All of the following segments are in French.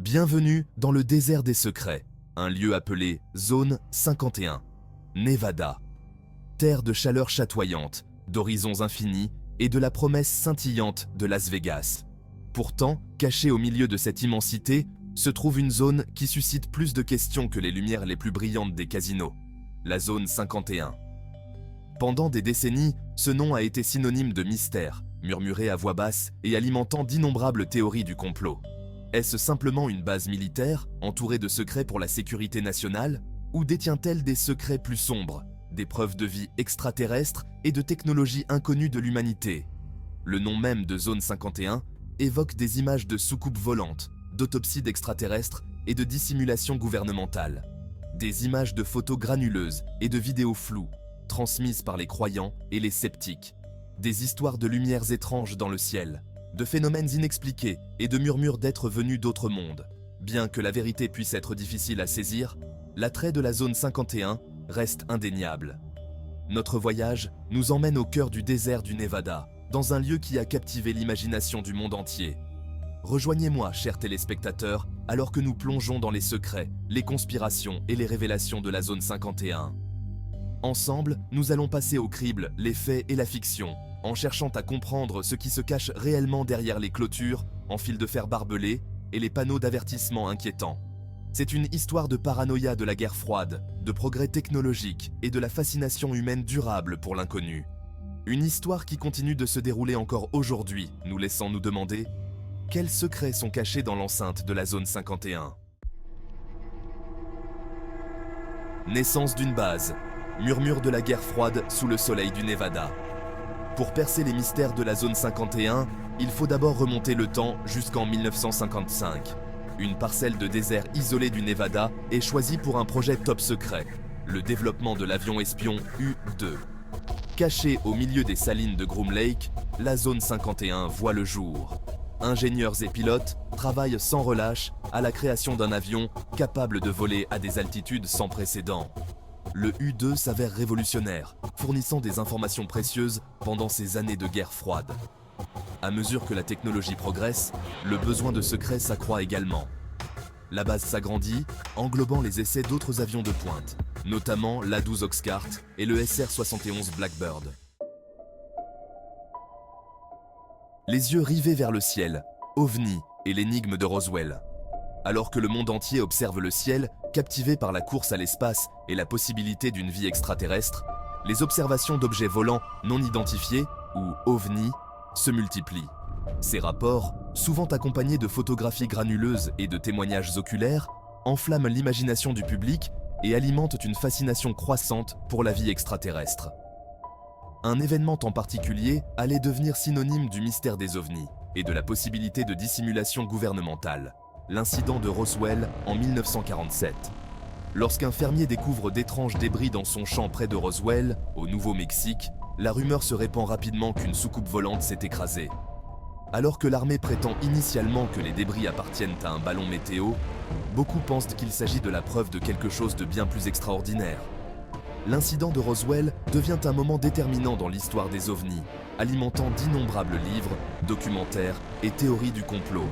Bienvenue dans le désert des secrets, un lieu appelé Zone 51, Nevada. Terre de chaleur chatoyante, d'horizons infinis et de la promesse scintillante de Las Vegas. Pourtant, cachée au milieu de cette immensité, se trouve une zone qui suscite plus de questions que les lumières les plus brillantes des casinos, la Zone 51. Pendant des décennies, ce nom a été synonyme de mystère, murmuré à voix basse et alimentant d'innombrables théories du complot. Est-ce simplement une base militaire, entourée de secrets pour la sécurité nationale, ou détient-elle des secrets plus sombres, des preuves de vie extraterrestre et de technologies inconnues de l'humanité? Le nom même de Zone 51 évoque des images de soucoupes volantes, d'autopsies d'extraterrestres et de dissimulations gouvernementales. Des images de photos granuleuses et de vidéos floues, transmises par les croyants et les sceptiques. Des histoires de lumières étranges dans le ciel, de phénomènes inexpliqués et de murmures d'êtres venus d'autres mondes. Bien que la vérité puisse être difficile à saisir, l'attrait de la Zone 51 reste indéniable. Notre voyage nous emmène au cœur du désert du Nevada, dans un lieu qui a captivé l'imagination du monde entier. Rejoignez-moi, chers téléspectateurs, alors que nous plongeons dans les secrets, les conspirations et les révélations de la Zone 51. Ensemble, nous allons passer au crible les faits et la fiction, en cherchant à comprendre ce qui se cache réellement derrière les clôtures, en fil de fer barbelés et les panneaux d'avertissement inquiétants. C'est une histoire de paranoïa de la guerre froide, de progrès technologiques et de la fascination humaine durable pour l'inconnu. Une histoire qui continue de se dérouler encore aujourd'hui, nous laissant nous demander quels secrets sont cachés dans l'enceinte de la Zone 51. Naissance d'une base, murmure de la guerre froide sous le soleil du Nevada. Pour percer les mystères de la Zone 51, il faut d'abord remonter le temps jusqu'en 1955. Une parcelle de désert isolée du Nevada est choisie pour un projet top secret, le développement de l'avion espion U-2. Cachée au milieu des salines de Groom Lake, la Zone 51 voit le jour. Ingénieurs et pilotes travaillent sans relâche à la création d'un avion capable de voler à des altitudes sans précédent. Le U-2 s'avère révolutionnaire, fournissant des informations précieuses pendant ces années de guerre froide. À mesure que la technologie progresse, le besoin de secrets s'accroît également. La base s'agrandit, englobant les essais d'autres avions de pointe, notamment l'A-12 Oxcart et le SR-71 Blackbird. Les yeux rivés vers le ciel, OVNI et l'énigme de Roswell. Alors que le monde entier observe le ciel, captivé par la course à l'espace et la possibilité d'une vie extraterrestre, les observations d'objets volants non identifiés, ou OVNI, se multiplient. Ces rapports, souvent accompagnés de photographies granuleuses et de témoignages oculaires, enflamment l'imagination du public et alimentent une fascination croissante pour la vie extraterrestre. Un événement en particulier allait devenir synonyme du mystère des OVNI et de la possibilité de dissimulation gouvernementale, l'incident de Roswell en 1947. Lorsqu'un fermier découvre d'étranges débris dans son champ près de Roswell, au Nouveau-Mexique, la rumeur se répand rapidement qu'une soucoupe volante s'est écrasée. Alors que l'armée prétend initialement que les débris appartiennent à un ballon météo, beaucoup pensent qu'il s'agit de la preuve de quelque chose de bien plus extraordinaire. L'incident de Roswell devient un moment déterminant dans l'histoire des OVNI, alimentant d'innombrables livres, documentaires et théories du complot.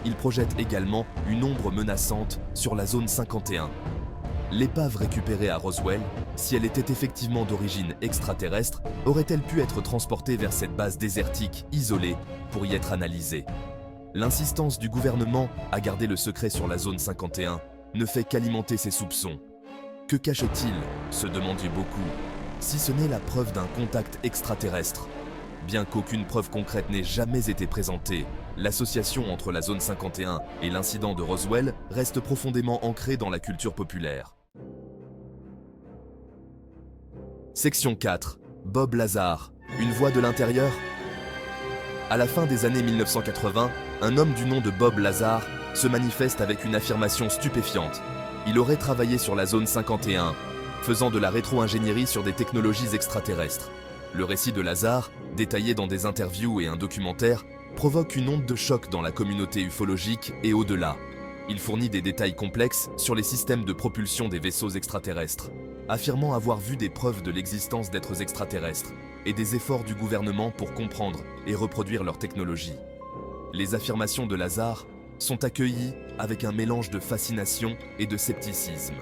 Il projette également une ombre menaçante sur la Zone 51. L'épave récupérée à Roswell, si elle était effectivement d'origine extraterrestre, aurait-elle pu être transportée vers cette base désertique isolée pour y être analysée? L'insistance du gouvernement à garder le secret sur la Zone 51 ne fait qu'alimenter ses soupçons. Que cache-t-il, se demandaient beaucoup, si ce n'est la preuve d'un contact extraterrestre? Bien qu'aucune preuve concrète n'ait jamais été présentée, l'association entre la Zone 51 et l'incident de Roswell reste profondément ancrée dans la culture populaire. Section 4. Bob Lazar, une voix de l'intérieur? À la fin des années 1980, un homme du nom de Bob Lazar se manifeste avec une affirmation stupéfiante. Il aurait travaillé sur la Zone 51, faisant de la rétro-ingénierie sur des technologies extraterrestres. Le récit de Lazar, détaillé dans des interviews et un documentaire, provoque une onde de choc dans la communauté ufologique et au-delà. Il fournit des détails complexes sur les systèmes de propulsion des vaisseaux extraterrestres, affirmant avoir vu des preuves de l'existence d'êtres extraterrestres et des efforts du gouvernement pour comprendre et reproduire leur technologie. Les affirmations de Lazar sont accueillis avec un mélange de fascination et de scepticisme.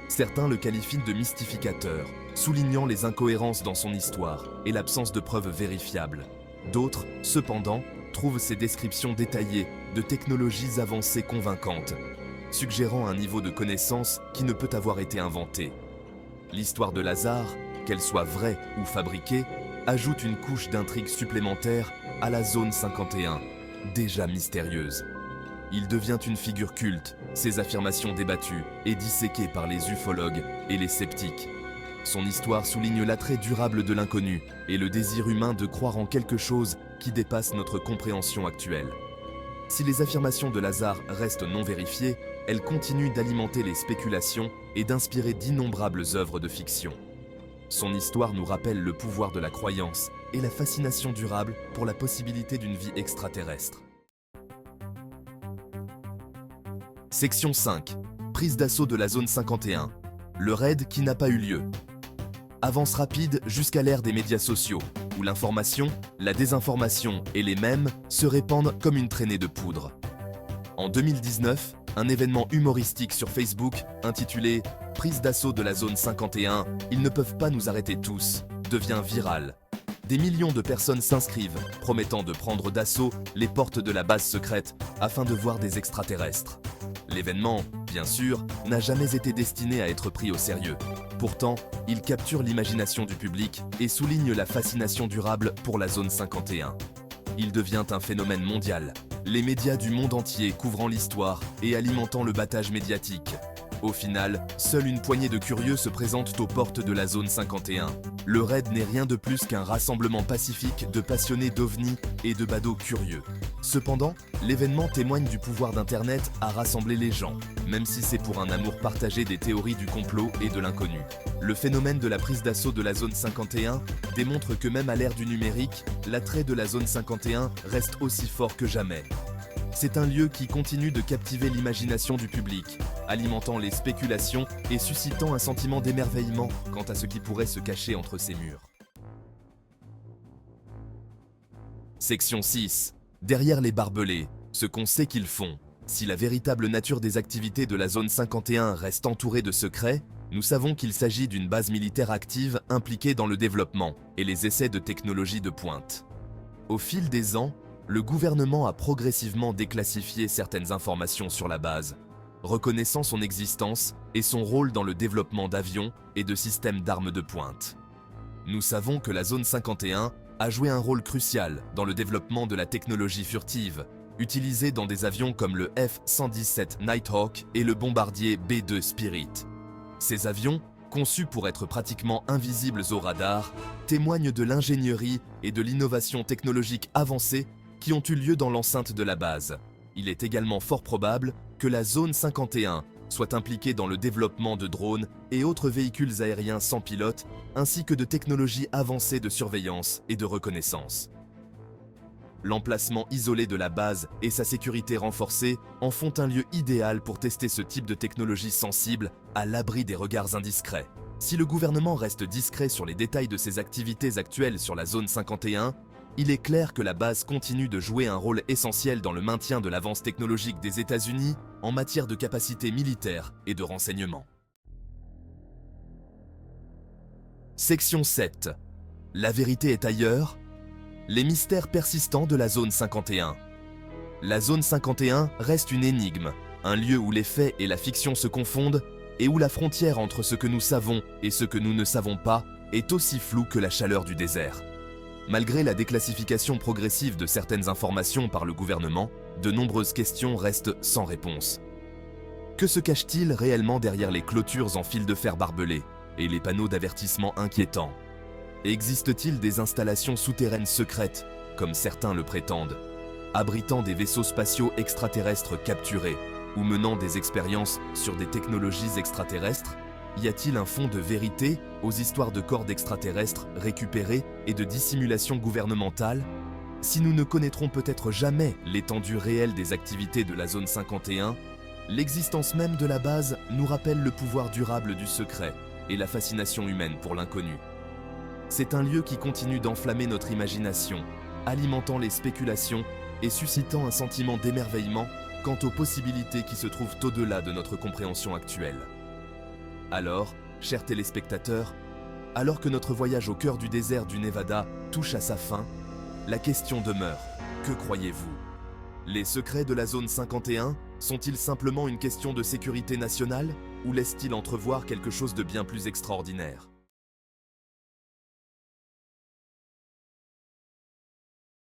Certains le qualifient de mystificateur, soulignant les incohérences dans son histoire et l'absence de preuves vérifiables. D'autres, cependant, trouvent ces descriptions détaillées de technologies avancées convaincantes, suggérant un niveau de connaissance qui ne peut avoir été inventé. L'histoire de Lazare, qu'elle soit vraie ou fabriquée, ajoute une couche d'intrigue supplémentaire à la zone 51, déjà mystérieuse. Il devient une figure culte, ses affirmations débattues et disséquées par les ufologues et les sceptiques. Son histoire souligne l'attrait durable de l'inconnu et le désir humain de croire en quelque chose qui dépasse notre compréhension actuelle. Si les affirmations de Lazare restent non vérifiées, elles continuent d'alimenter les spéculations et d'inspirer d'innombrables œuvres de fiction. Son histoire nous rappelle le pouvoir de la croyance et la fascination durable pour la possibilité d'une vie extraterrestre. Section 5. Prise d'assaut de la zone 51. Le raid qui n'a pas eu lieu. Avance rapide jusqu'à l'ère des médias sociaux, où l'information, la désinformation et les mèmes se répandent comme une traînée de poudre. En 2019, un événement humoristique sur Facebook intitulé « Prise d'assaut de la zone 51, ils ne peuvent pas nous arrêter tous » devient viral. Des millions de personnes s'inscrivent, promettant de prendre d'assaut les portes de la base secrète afin de voir des extraterrestres. L'événement, bien sûr, n'a jamais été destiné à être pris au sérieux. Pourtant, il capture l'imagination du public et souligne la fascination durable pour la zone 51. Il devient un phénomène mondial, les médias du monde entier couvrant l'histoire et alimentant le battage médiatique. Au final, seule une poignée de curieux se présentent aux portes de la zone 51. Le raid n'est rien de plus qu'un rassemblement pacifique de passionnés d'ovnis et de badauds curieux. Cependant, l'événement témoigne du pouvoir d'Internet à rassembler les gens, même si c'est pour un amour partagé des théories du complot et de l'inconnu. Le phénomène de la prise d'assaut de la zone 51 démontre que même à l'ère du numérique, l'attrait de la zone 51 reste aussi fort que jamais. C'est un lieu qui continue de captiver l'imagination du public, alimentant les spéculations et suscitant un sentiment d'émerveillement quant à ce qui pourrait se cacher entre ces murs. Section 6. Derrière les barbelés, ce qu'on sait qu'ils font. Si la véritable nature des activités de la zone 51 reste entourée de secrets, nous savons qu'il s'agit d'une base militaire active impliquée dans le développement et les essais de technologies de pointe. Au fil des ans, le gouvernement a progressivement déclassifié certaines informations sur la base, reconnaissant son existence et son rôle dans le développement d'avions et de systèmes d'armes de pointe. Nous savons que la zone 51 a joué un rôle crucial dans le développement de la technologie furtive, utilisée dans des avions comme le F-117 Nighthawk et le bombardier B-2 Spirit. Ces avions, conçus pour être pratiquement invisibles au radar, témoignent de l'ingénierie et de l'innovation technologique avancée qui ont eu lieu dans l'enceinte de la base. Il est également fort probable que la zone 51 soit impliquée dans le développement de drones et autres véhicules aériens sans pilote, ainsi que de technologies avancées de surveillance et de reconnaissance. L'emplacement isolé de la base et sa sécurité renforcée en font un lieu idéal pour tester ce type de technologie sensible à l'abri des regards indiscrets. Si le gouvernement reste discret sur les détails de ses activités actuelles sur la zone 51, il est clair que la base continue de jouer un rôle essentiel dans le maintien de l'avance technologique des États-Unis en matière de capacité militaire et de renseignement. Section 7. La vérité est ailleurs. Les mystères persistants de la zone 51. La zone 51 reste une énigme, un lieu où les faits et la fiction se confondent et où la frontière entre ce que nous savons et ce que nous ne savons pas est aussi floue que la chaleur du désert. Malgré la déclassification progressive de certaines informations par le gouvernement, de nombreuses questions restent sans réponse. Que se cache-t-il réellement derrière les clôtures en fil de fer barbelé et les panneaux d'avertissement inquiétants? Existe-t-il des installations souterraines secrètes, comme certains le prétendent, abritant des vaisseaux spatiaux extraterrestres capturés ou menant des expériences sur des technologies extraterrestres? Y a-t-il un fond de vérité aux histoires de corps d'extraterrestres récupérés et de dissimulation gouvernementale? Si nous ne connaîtrons peut-être jamais l'étendue réelle des activités de la zone 51, l'existence même de la base nous rappelle le pouvoir durable du secret et la fascination humaine pour l'inconnu. C'est un lieu qui continue d'enflammer notre imagination, alimentant les spéculations et suscitant un sentiment d'émerveillement quant aux possibilités qui se trouvent au-delà de notre compréhension actuelle. Alors, chers téléspectateurs, alors que notre voyage au cœur du désert du Nevada touche à sa fin, la question demeure, que croyez-vous? Les secrets de la zone 51 sont-ils simplement une question de sécurité nationale ou laissent-ils entrevoir quelque chose de bien plus extraordinaire?